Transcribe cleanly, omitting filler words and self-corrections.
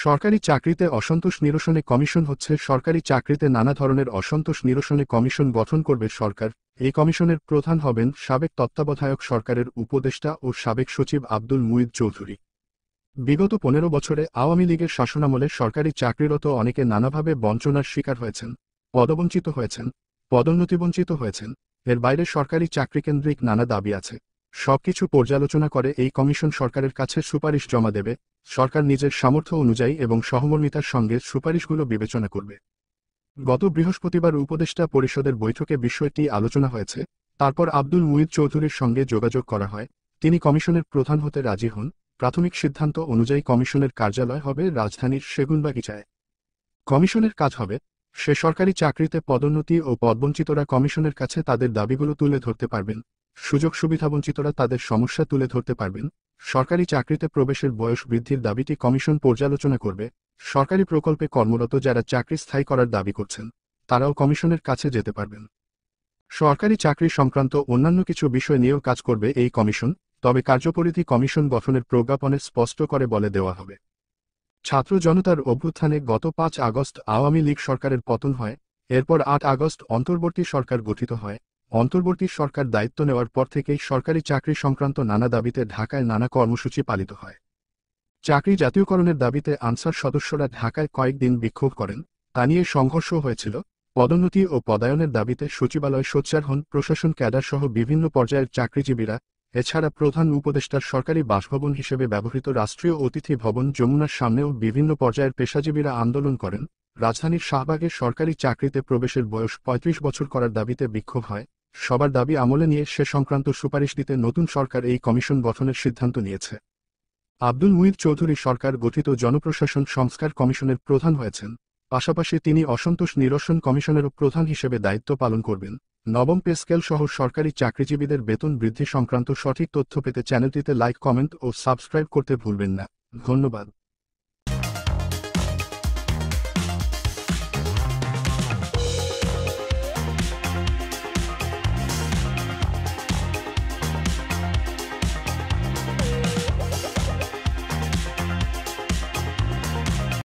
সরকারি চাকরিতে অসন্তোষ নিরসনে কমিশন হচ্ছে সরকারি চাকরিতে নানা ধরনের অসন্তোষ নিরসনে কমিশন গঠন করবে সরকার। এই কমিশনের প্রধান হবেন সাবেক তত্ত্বাবধায়ক সরকারের উপদেষ্টা ও সাবেক সচিব আব্দুল মুইদ চৌধুরী। বিগত 15 বছরে আওয়ামী লীগের শাসনামলে সরকারি চাকরিরত অনেকে নানাভাবে বঞ্চনার শিকার হয়েছেন, পদবঞ্চিত হয়েছেন, পদোন্নতিবঞ্চিত হয়েছেন। এর বাইরে সরকারি চাকরিকেন্দ্রিক নানা দাবি আছে। সবকিছু পর্যালোচনা করে এই কমিশন সরকারের কাছে সুপারিশ জমা দেবে। সরকার নিজের সামর্থ্য অনুযায়ী এবং সহমর্মিতার সঙ্গে সুপারিশগুলো বিবেচনা করবে। গত বৃহস্পতিবার উপদেষ্টা পরিষদের বৈঠকে বিষয়টি আলোচনা হয়েছে। তারপর আব্দুল মুইদ চৌধুরীর সঙ্গে যোগাযোগ করা হয়। তিনি কমিশনের প্রধান হতে রাজি হন। প্রাথমিক সিদ্ধান্ত অনুযায়ী কমিশনের কার্যালয় হবে রাজধানীর সেগুনবাগিচায়। কমিশনের কাজ হবে, সে সরকারি চাকরিতে পদোন্নতি ও পদবঞ্চিতরা কমিশনের কাছে তাদের দাবিগুলো তুলে ধরতে পারবেন। সুযোগ সুবিধাবঞ্চিতরা তাদের সমস্যা তুলে ধরতে পারবেন। সরকারি চাকরিতে প্রবেশের বয়স বৃদ্ধির দাবিটি কমিশন পর্যালোচনা করবে। সরকারি প্রকল্পে কর্মরত যারা চাকরি স্থায়ী করার দাবি করছেন, তারাও কমিশনের কাছে যেতে পারবেন। সরকারি চাকরি সংক্রান্ত অন্যান্য কিছু বিষয় নিয়েও কাজ করবে এই কমিশন, তবে কার্যপরিধি কমিশন গঠনের প্রজ্ঞাপনে স্পষ্ট করে বলে দেওয়া হবে। ছাত্র জনতার অভ্যুত্থানে গত 5 আগস্ট আওয়ামী লীগ সরকারের পতন হয়। এরপর 8 আগস্ট অন্তর্বর্তী সরকার গঠিত হয়। অন্তর্বর্তী সরকার দায়িত্ব নেওয়ার পর থেকেই সরকারি চাকরি সংক্রান্ত নানা দাবিতে ঢাকায় নানা কর্মসূচি পালিত হয়। চাকরি জাতীয়করণের দাবিতে আনসার সদস্যরা ঢাকায় কয়েকদিন বিক্ষোভ করেন। তা নিয়ে সংঘর্ষ হয়েছিল। পদোন্নতি ও পদায়নের দাবিতে সচিবালয় সোচ্চার হন প্রশাসন ক্যাডার সহ বিভিন্ন পর্যায়ের চাকরিজীবীরা। এছাড়া প্রধান উপদেষ্টার সরকারি বাসভবন হিসেবে ব্যবহৃত রাষ্ট্রীয় অতিথি ভবন যমুনার সামনেও বিভিন্ন পর্যায়ের পেশাজীবীরা আন্দোলন করেন। রাজধানীর শাহবাগে সরকারি চাকরিতে প্রবেশের বয়স 35 বছর করার দাবিতে বিক্ষোভ হয়। সবার দাবি আমলে নিয়ে সে সংক্রান্ত সুপারিশ দিতে নতুন সরকার এই কমিশন গঠনের সিদ্ধান্ত নিয়েছে। আব্দুল মুইদ চৌধুরী সরকার গঠিত জনপ্রশাসন সংস্কার কমিশনের প্রধান হয়েছেন। পাশাপাশি তিনি অসন্তোষ নিরসন কমিশনেরও প্রধান হিসেবে দায়িত্ব পালন করবেন। নবম পে স্কেল সহ সরকারি চাকরিজীবীদের বেতন বৃদ্ধি সংক্রান্ত সঠিক তথ্য পেতে চ্যানেলটিতে লাইক, কমেন্ট ও সাবস্ক্রাইব করতে ভুলবেন না। ধন্যবাদ।